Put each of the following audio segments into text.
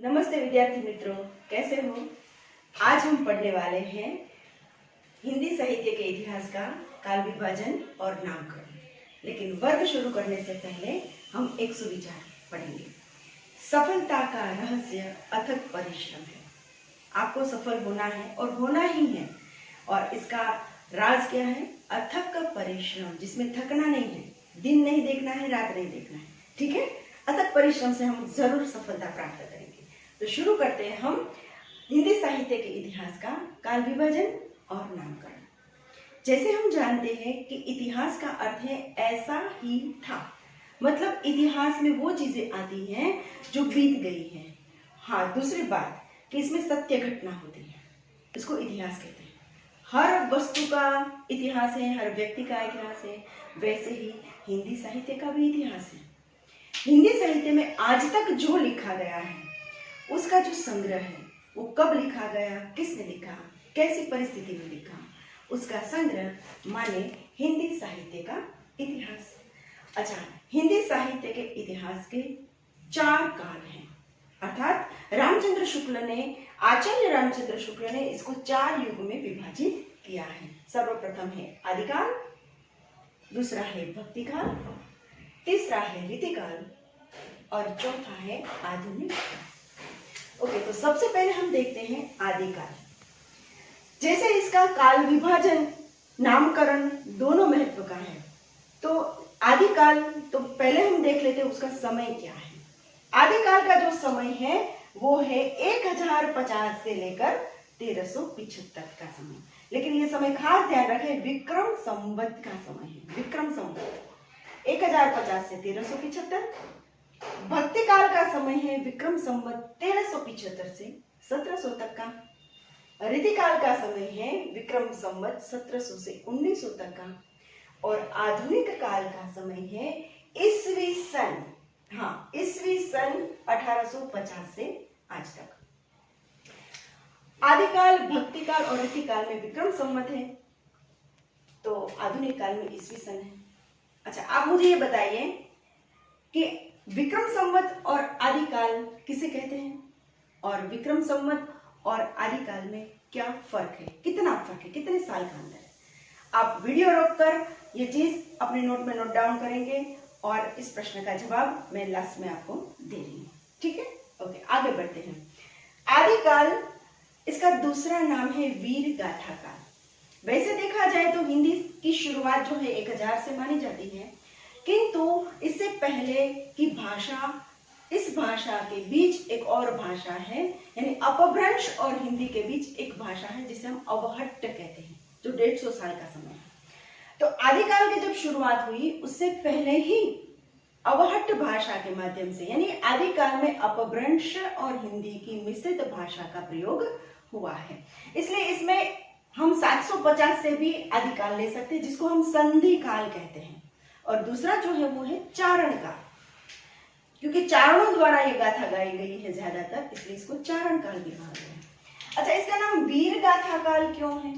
नमस्ते विद्यार्थी मित्रों, कैसे हो। आज हम पढ़ने वाले हैं हिंदी साहित्य के इतिहास का काल विभाजन और नामकरण। लेकिन वर्ग शुरू करने से पहले हम एक सुविचार पढ़ेंगे। सफलता का रहस्य अथक परिश्रम है। आपको सफल होना है और होना ही है, और इसका राज क्या है? अथक परिश्रम, जिसमें थकना नहीं है, दिन नहीं देखना है, रात नहीं देखना है। ठीक है, अथक परिश्रम से हम जरूर सफलता प्राप्त करेंगे। तो शुरू करते हैं हम हिंदी साहित्य के इतिहास का काल विभाजन और नामकरण। जैसे हम जानते हैं कि इतिहास का अर्थ है ऐसा ही था, मतलब इतिहास में वो चीजें आती हैं जो बीत गई हैं। हाँ, दूसरी बात कि इसमें सत्य घटना होती है, इसको इतिहास कहते हैं। हर वस्तु का इतिहास है, हर व्यक्ति का इतिहास है, वैसे ही हिंदी साहित्य का भी इतिहास है। हिंदी साहित्य में आज तक जो लिखा गया है उसका जो संग्रह है, वो कब लिखा गया, किसने लिखा, कैसी परिस्थिति में लिखा, उसका संग्रह माने हिंदी साहित्य का इतिहास। अच्छा, हिंदी साहित्य के इतिहास के 4 काल हैं, अर्थात आचार्य रामचंद्र शुक्ल ने इसको 4 युग में विभाजित किया है। सर्वप्रथम है आदिकाल, दूसरा है भक्तिकाल, तीसरा है रीतिकाल और चौथा है आधुनिक काल। ओके, तो सबसे पहले हम देखते हैं आदिकाल। जैसे इसका काल विभाजन नामकरण दोनों महत्व का है, तो आदिकाल तो पहले हम देख लेते हैं उसका समय क्या है। आदिकाल का जो समय है वो है 1050 से लेकर 1375 का समय। लेकिन ये समय खास ध्यान रखें, विक्रम संवत का समय है। विक्रम संवत 1050 से 1375। भक्ति काल का समय है विक्रम संवत 1375 से 1700 तक का। रीति काल का समय है विक्रम संवत 1700 से 1900 तक का। और आधुनिक काल का समय है ईसवी सन 1850 से आज तक। आदिकाल, भक्ति काल और रीति काल में विक्रम संवत है, तो आधुनिक काल में ईसवी सन है। अच्छा, आप मुझे ये बताइए कि विक्रम संवत और आदिकाल किसे कहते हैं, और विक्रम संवत और आदिकाल में क्या फर्क है, कितना फर्क है, कितने साल का अंतर है। आप वीडियो रोककर ये चीज अपने नोट में नोट डाउन करेंगे और इस प्रश्न का जवाब मैं लास्ट में आपको दे रही हूँ। ठीक है, ओके, आगे बढ़ते हैं। आदिकाल, इसका दूसरा नाम है वीर गाथा काल। वैसे देखा जाए तो हिंदी की शुरुआत जो है 1000 से मानी जाती है, किंतु इससे पहले की भाषा, इस भाषा के बीच एक और भाषा है, यानी अपभ्रंश और हिंदी के बीच एक भाषा है जिसे हम अवहट्ट कहते हैं, जो 150 साल का समय है। तो आदिकाल की जब शुरुआत हुई उससे पहले ही अवहट्ट भाषा के माध्यम से, यानी आदिकाल में अपभ्रंश और हिंदी की मिश्रित भाषा का प्रयोग हुआ है। इसलिए इसमें हम 750 से भी आदिकाल ले सकते हैं, जिसको हम संधि काल कहते हैं। और दूसरा जो है वो है चारण काल, क्योंकि चारणों द्वारा ये गाथा गाई गई है ज्यादातर, इसलिए इसको चारण काल भी कहा गया है। अच्छा, इसका नाम वीर गाथा काल क्यों है?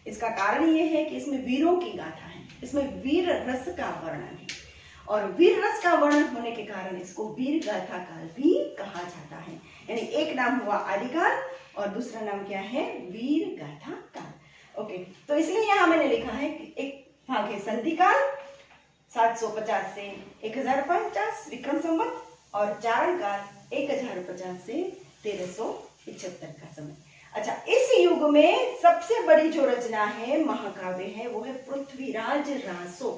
इसका कारण ये है कि इसमें वीरों की गाथा है, इसमें वीर रस का वर्णन है, और वीर रस का वर्णन होने के कारण इसको वीर गाथा काल भी कहा जाता है। यानी एक नाम हुआ आदिकाल और दूसरा नाम क्या है? वीर गाथा काल। ओके, तो इसलिए यहां मैंने लिखा है कि एक भाग है संधि काल 750 से 1050 विक्रम संवत, और चारण काल 1050 से 1375 का समय। अच्छा, इस युग में सबसे बड़ी जो रचना है, महाकाव्य है, वो है पृथ्वीराज रासो,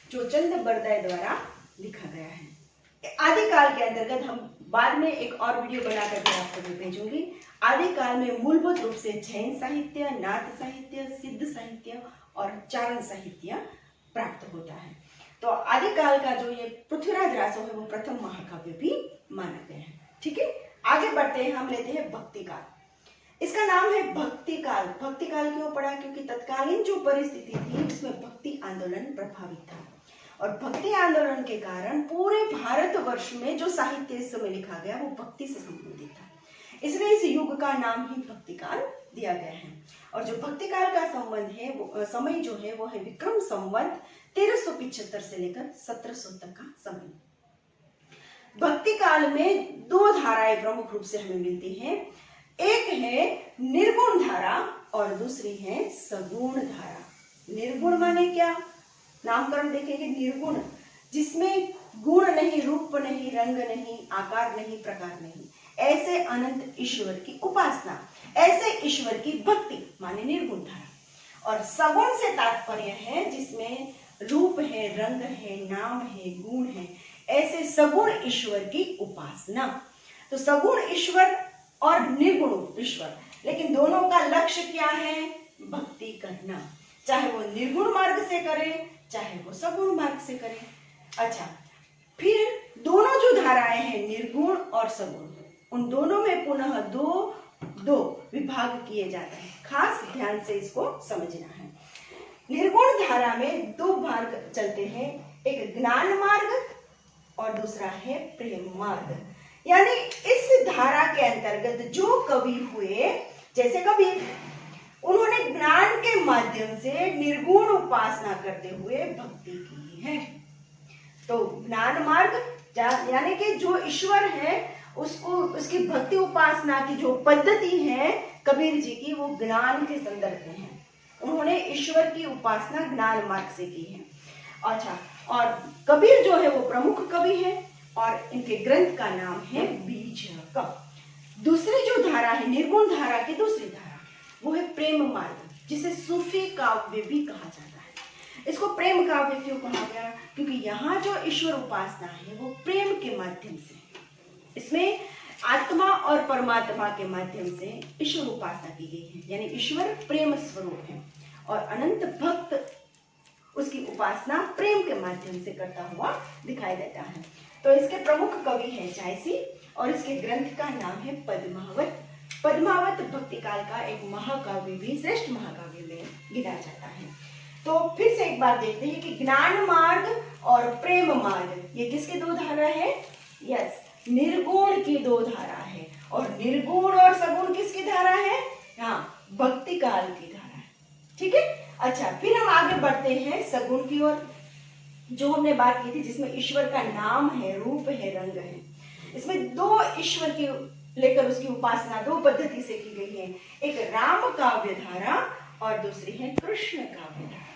जो चंद बरदय द्वारा लिखा गया है। आदिकाल के अंतर्गत हम बाद में एक और वीडियो बना करके आपको भेजूंगी। आदिकाल में मूलभूत रूप से जैन साहित्य, नाथ साहित्य, सिद्ध साहित्य और चारण साहित्य प्राप्त होता है। तो आदिकाल का जो ये पृथ्वीराज रासो है वो प्रथम महाकाव्य भी माना गया है। ठीक है, आगे बढ़ते हैं, हम लेते हैं भक्ति काल। इसका नाम है भक्ति काल। भक्ति काल क्यों पड़ा? क्योंकि तत्कालीन जो परिस्थिति थी उसमें भक्ति आंदोलन प्रभावित था, और भक्ति आंदोलन के कारण पूरे भारतवर्ष में जो साहित्य इस समय लिखा गया वो भक्ति से संबंधित था, इसलिए इस युग का नाम ही भक्ति काल दिया गया है। और जो भक्ति काल का संबंध है, वो समय जो है वो है विक्रम संवत 1375 से लेकर 1700 तक का समय। भक्ति काल में 2 धाराएं धाराएं प्रमुख रूप से हमें मिलती हैं। एक है निर्गुण धारा और दूसरी है सगुण धारा। निर्गुण माने क्या? नामकरण देखेंगे, निर्गुण जिसमें गुण नहीं, रूप नहीं, रंग नहीं, आकार नहीं, प्रकार नहीं, ऐसे अनंत ईश्वर की उपासना, ऐसे ईश्वर की भक्ति माने निर्गुण धारा। और सगुण से तात्पर्य है जिसमें रूप है, रंग है, नाम है, गुण है, ऐसे सगुण ईश्वर की उपासना। तो सगुण ईश्वर और निर्गुण ईश्वर, लेकिन दोनों का लक्ष्य क्या है? भक्ति करना, चाहे वो निर्गुण मार्ग से करे चाहे वो सगुण मार्ग से करे। अच्छा, फिर दोनों जो धाराएं हैं निर्गुण और सगुण, उन दोनों में पुनः दो विभाग किए जाते हैं। खास ध्यान से इसको समझना है। निर्गुण धारा में दो मार्ग चलते हैं, एक ज्ञान मार्ग और दूसरा है प्रेम मार्ग। यानी इस धारा के अंतर्गत जो कवि हुए, जैसे कबीर, उन्होंने ज्ञान के माध्यम से निर्गुण उपासना करते हुए भक्ति की है। तो ज्ञान मार्ग यानी कि जो ईश्वर है उसको, उसकी भक्ति उपासना की जो पद्धति है कबीर जी की, वो ज्ञान के संदर्भ में है। उन्होंने ईश्वर की उपासना ज्ञान मार्ग से की है। अच्छा, और कबीर जो है वो प्रमुख कवि है और इनके ग्रंथ का नाम है बीजक। दूसरी जो धारा है निर्गुण धारा की दूसरी धारा, वो है प्रेम मार्ग, जिसे सूफी काव्य भी कहा जाता है। इसको प्रेम काव्य क्यों कहा गया? क्योंकि यहाँ जो ईश्वर उपासना है वो प्रेम के माध्यम से, इसमें आत्मा और परमात्मा के माध्यम से ईश्वर उपासना की गई है। यानी ईश्वर प्रेम स्वरूप है और अनंत भक्त उसकी उपासना प्रेम के माध्यम से करता हुआ दिखाई देता है। तो इसके प्रमुख कवि हैं जायसी और इसके ग्रंथ का नाम है पद्मावत। पद्मावत भक्ति काल का एक महाकाव्य भी, श्रेष्ठ महाकाव्य में गिना जाता है। तो फिर से एक बार देखते हैं कि ज्ञान मार्ग और प्रेम मार्ग, ये किसकी दो धारा है? यस, निर्गुण की दो धारा है। और निर्गुण और सगुण किसकी धारा है? हाँ, भक्ति काल की धारा है। ठीक है। अच्छा, फिर हम आगे बढ़ते हैं सगुण की ओर, जो हमने बात की थी, जिसमें ईश्वर का नाम है, रूप है, रंग है। इसमें दो ईश्वर की लेकर उसकी उपासना दो पद्धति से की गई है। एक राम काव्य धारा और दूसरी है कृष्ण काव्य धारा।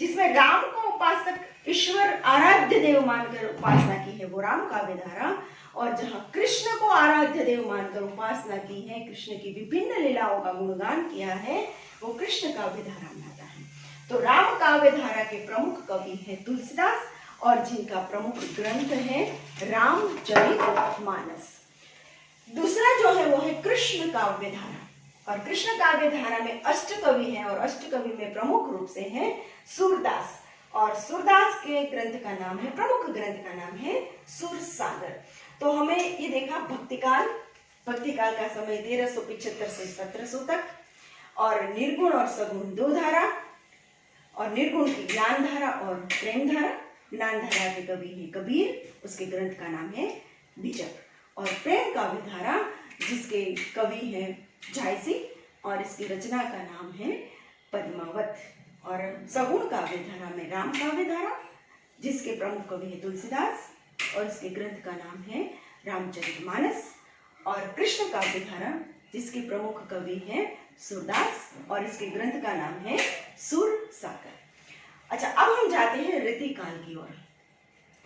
जिसमें राम को उपासक ईश्वर आराध्य देव मानकर उपासना की है वो राम काव्य धारा, और जहां कृष्ण को आराध्य देव मानकर उपासना की है, कृष्ण की विभिन्न लीलाओं का गुणगान किया है, वो कृष्ण काव्य धारा में आता है। तो राम काव्य धारा के प्रमुख कवि है तुलसीदास और जिनका प्रमुख ग्रंथ है रामचरितमानस। दूसरा जो है वो है कृष्ण काव्य धारा, और कृष्ण काव्य धारा में अष्ट कवि हैं और अष्ट कवि में प्रमुख रूप से हैं सूरदास, और सूरदास के ग्रंथ का नाम है, प्रमुख ग्रंथ का नाम है सूरसागर। तो हमें ये देखा भक्ति काल का समय 1375 से 1700 तक, और निर्गुण और सगुण दो धारा, और निर्गुण की ज्ञान धारा और प्रेम धारा। ज्ञान धारा के कवि है कबीर, उसके ग्रंथ का नाम है बीजक, और प्रेम काव्य धारा जिसके कवि हैं जायसी और इसकी रचना का नाम है पद्मावत, और सगुण काव्य धारा में राम काव्य धारा जिसके प्रमुख कवि है तुलसीदास और इसके ग्रंथ का नाम है रामचरितमानस, और कृष्ण काव्य धारा जिसके प्रमुख कवि हैं सूरदास और इसके ग्रंथ का नाम है सूरसागर। अच्छा, अब हम जाते हैं रीतिकाल की ओर।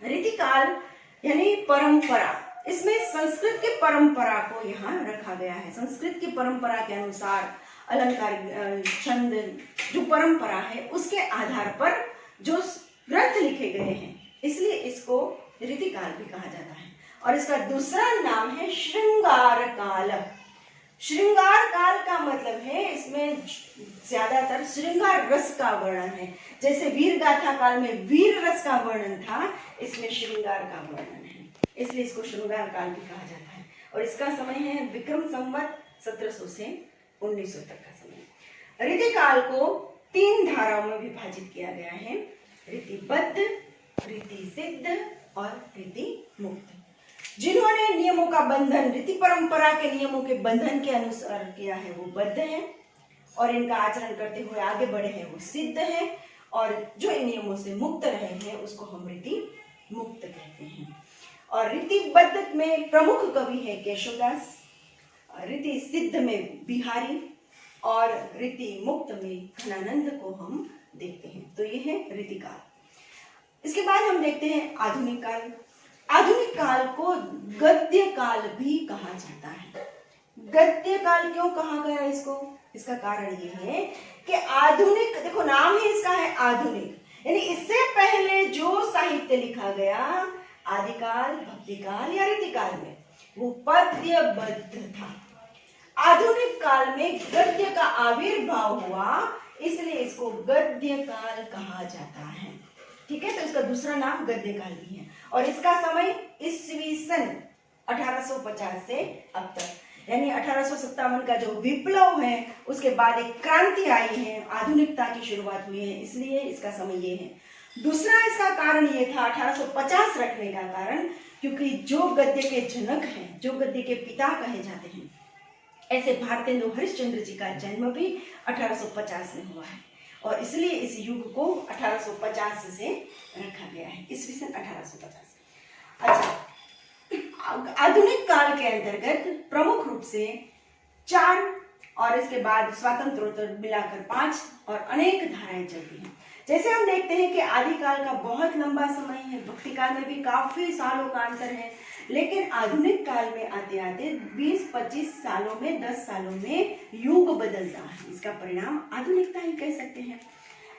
रीतिकाल यानी परंपरा, इसमें संस्कृत की परंपरा को यहाँ रखा गया है। संस्कृत की परंपरा के अनुसार अलंकार, छंद, जो परंपरा है उसके आधार पर जो ग्रंथ लिखे गए हैं, इसलिए इसको रीतिकाल भी कहा जाता है। और इसका दूसरा नाम है श्रृंगार काल। श्रृंगार काल का मतलब है इसमें ज्यादातर श्रृंगार रस का वर्णन है। जैसे वीर गाथा काल में वीर रस का वर्णन था, इसमें श्रृंगार का वर्णन है, इसलिए इसको श्रृंगार काल भी कहा जाता है। और इसका समय है विक्रम संवत 1700 से 1900 तक का समय। रीतिकाल को 3 धाराओं में विभाजित किया गया है, रीतिबद्ध, रीति सिद्ध और रीति मुक्त। जिन्होंने नियमों का बंधन, रीति परंपरा के नियमों के बंधन के अनुसार किया है वो बद्ध है, और इनका आचरण करते हुए आगे बढ़े हैं वो सिद्ध है, और जो इन नियमों से मुक्त रहे हैं उसको हम रीति मुक्त कहते हैं। और रीतिबद्ध में प्रमुख कवि है केशवदास, रीति सिद्ध में बिहारी और रीति मुक्त में घनानंद को हम देखते हैं। तो ये है रीतिकाल। इसके बाद हम देखते हैं आधुनिक काल। आधुनिक काल को गद्य काल भी कहा जाता है। गद्य काल क्यों कहा गया इसको? इसका कारण ये है कि आधुनिक, देखो नाम ही इसका है आधुनिक, यानी इससे पहले जो साहित्य लिखा गया आदिकाल, भक्तिकाल या रीतिकाल में, वो पद्यबद्ध था। आधुनिक काल में गद्य का आविर्भाव हुआ, इसलिए इसको गद्य काल कहा जाता है। ठीक है, तो इसका दूसरा नाम गद्य काल भी है। और इसका समय ईस्वी सन 1850 से अब तक, यानी 1857 का जो विप्लव है उसके बाद एक क्रांति आई है, आधुनिकता की शुरुआत हुई है, इसलिए इसका समय ये है। दूसरा इसका कारण ये था 1850 रखने का कारण, क्योंकि जो गद्य के जनक हैं, जो गद्य के पिता कहे जाते हैं, ऐसे भारतेंदु हरिश्चंद्र जी का जन्म भी 1850 में हुआ है और इसलिए इस युग को 1850 से रखा गया है, ईस्वी सन 1850। अच्छा, आधुनिक काल के अंतर्गत प्रमुख रूप से 4 और इसके बाद स्वातंत्रोत्तर मिलाकर 5 और अनेक धाराएं चलती हैं। जैसे हम देखते हैं कि आदिकाल का बहुत लंबा समय है, भक्ति काल में भी काफी सालों का अंतर है, लेकिन आधुनिक काल में आते आते 20-25 सालों में, 10 सालों में युग बदलता है। इसका परिणाम आधुनिकता ही कह सकते हैं।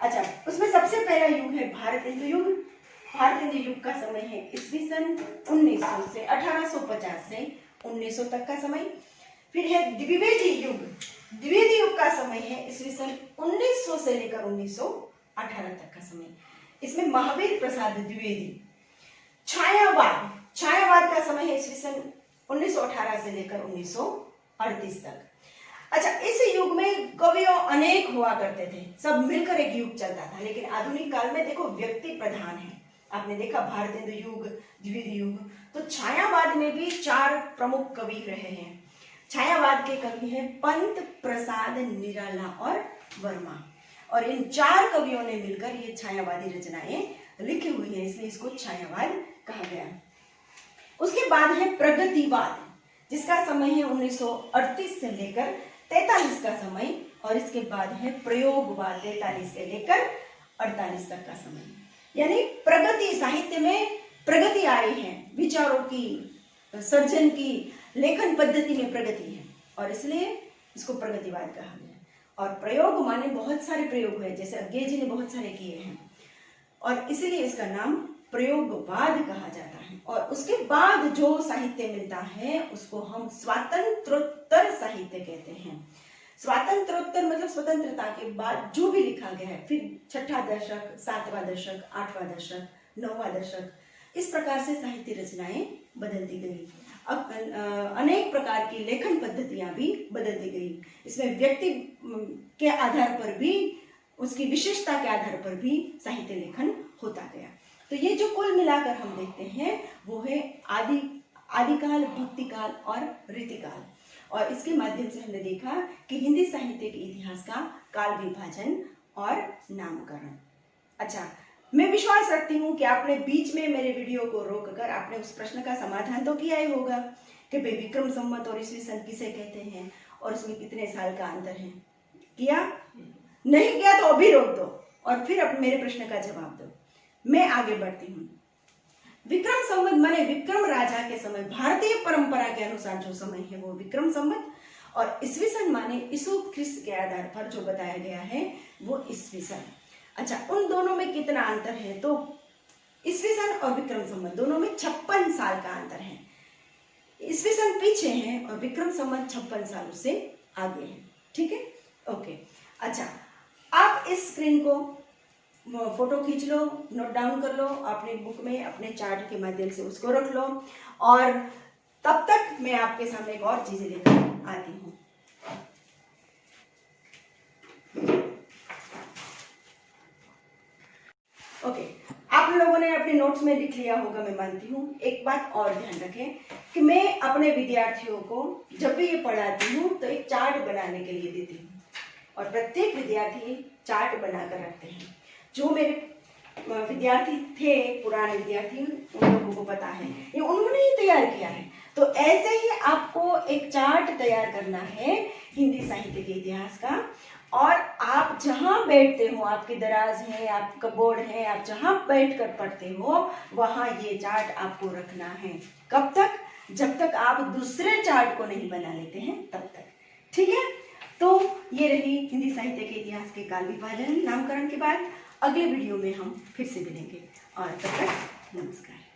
अच्छा, उसमें सबसे पहला युग है भारतेंदु युग। भारतेंदु युग का समय है ईस्वी सन 1900 से 1850 से 1900 तक का समय। फिर है द्विवेदी युग। द्विवेदी युग का समय है ईस्वी सन 1900 से लेकर 1918 तक का समय। इसमें महावीर प्रसाद द्विवेदी। छायावाद, छायावाद का समय है ईस्वी सन 1918 से लेकर 1938 तक। अच्छा, इस युग में कवियों अनेक हुआ करते थे, सब मिलकर एक युग चलता था। लेकिन आधुनिक काल में देखो व्यक्ति प्रधान है। आपने देखा भारतेंदु युग, द्विवेदी युग, तो छायावाद में भी 4 प्रमुख कवि रहे हैं। छायावाद के कवि हैं पंत, प्रसाद, निराला और वर्मा, और इन 4 कवियों ने मिलकर ये छायावादी रचनाएं लिखी हुई है, इसलिए इसको छायावाद कहा गया। उसके बाद है प्रगतिवाद, जिसका समय है 1938 से लेकर 43 का समय, और इसके बाद है प्रयोगवाद 43 से लेकर 48 तक का समय। यानी प्रगति, साहित्य में प्रगति आ रही है, विचारों की, सर्जन की, लेखन पद्धति में प्रगति है, और इसलिए इसको प्रगतिवाद कहा गया। और प्रयोग माने बहुत सारे प्रयोग है, जैसे अज्ञे जी ने बहुत सारे किए हैं, और इसीलिए इसका नाम प्रयोगवाद कहा जाता है। और उसके बाद जो साहित्य मिलता है उसको हम स्वातंत्रोत्तर साहित्य कहते हैं। स्वातंत्रोत्तर मतलब स्वतंत्रता के बाद जो भी लिखा गया है, फिर 6ठा दशक, 7वां दशक, 8वां दशक, 9वां दशक, इस प्रकार से साहित्य रचनाएं बदलती गई। अब अनेक प्रकार की लेखन पद्धतियां भी बदलती गई। इसमें व्यक्ति के आधार पर भी, उसकी विशेषता के आधार पर भी साहित्य लेखन होता गया। तो ये जो कुल मिलाकर हम देखते हैं वो है आदिकाल, भक्तिकाल और रीतिकाल। और इसके माध्यम से हमने देखा कि हिंदी साहित्य के इतिहास का काल विभाजन और नामकरण। अच्छा, मैं विश्वास रखती हूँ कि आपने बीच में मेरे वीडियो को रोककर आपने उस प्रश्न का समाधान तो किया ही होगा कि भाई विक्रम संवत और ईस्वी सन किसे कहते हैं और उसमें कितने साल का अंतर है। किया? नहीं किया तो अभी रोक दो और फिर अब मेरे प्रश्न का जवाब दो। मैं आगे बढ़ती हूँ। विक्रम संवत माने विक्रम राजा के समय, भारतीय परंपरा के अनुसार जो समय है वो विक्रम संवत, और ईस्वी सन माने यीशु ख्रिस्त के आधार पर जो बताया गया है वो ईस्वी सन। अच्छा, उन दोनों में कितना अंतर है? तो ईस्वी सन और विक्रम संवत दोनों में 56 साल का अंतर है। ईस्वी सन पीछे है और विक्रम संवत 56 सालों से आगे है। ठीक है, ओके। अच्छा, आप इस स्क्रीन को फोटो खींच लो, नोट डाउन कर लो अपने बुक में, अपने चार्ट के माध्यम से उसको रख लो, और तब तक मैं आपके सामने एक और चीजें लेकर आती हूँ। ओके, आप लोगों ने अपने नोट्स में लिख लिया होगा, मैं मानती हूँ। एक बात और ध्यान रखें कि मैं अपने विद्यार्थियों को जब भी ये पढ़ाती हूँ तो एक चार्ट बनाने के लिए देती हूँ, और प्रत्येक विद्यार्थी चार्ट बनाकर रखते हैं। जो मेरे विद्यार्थी थे, पुराने विद्यार्थी, उन लोगों को पता है, ये उन्होंने ही तैयार किया है। तो ऐसे ही आपको एक चार्ट तैयार करना है हिंदी साहित्य के इतिहास का, और आप जहां बैठते हो, आपके दराज है, आप कबोर्ड है, आप जहां बैठकर पढ़ते हो वहां ये चार्ट आपको रखना है। कब तक? जब तक आप दूसरे चार्ट को नहीं बना लेते हैं तब तक। ठीक है, तो ये रही हिंदी साहित्य के इतिहास के काल विभाजन नामकरण के बाद। अगले वीडियो में हम फिर से मिलेंगे, और तब तक नमस्कार।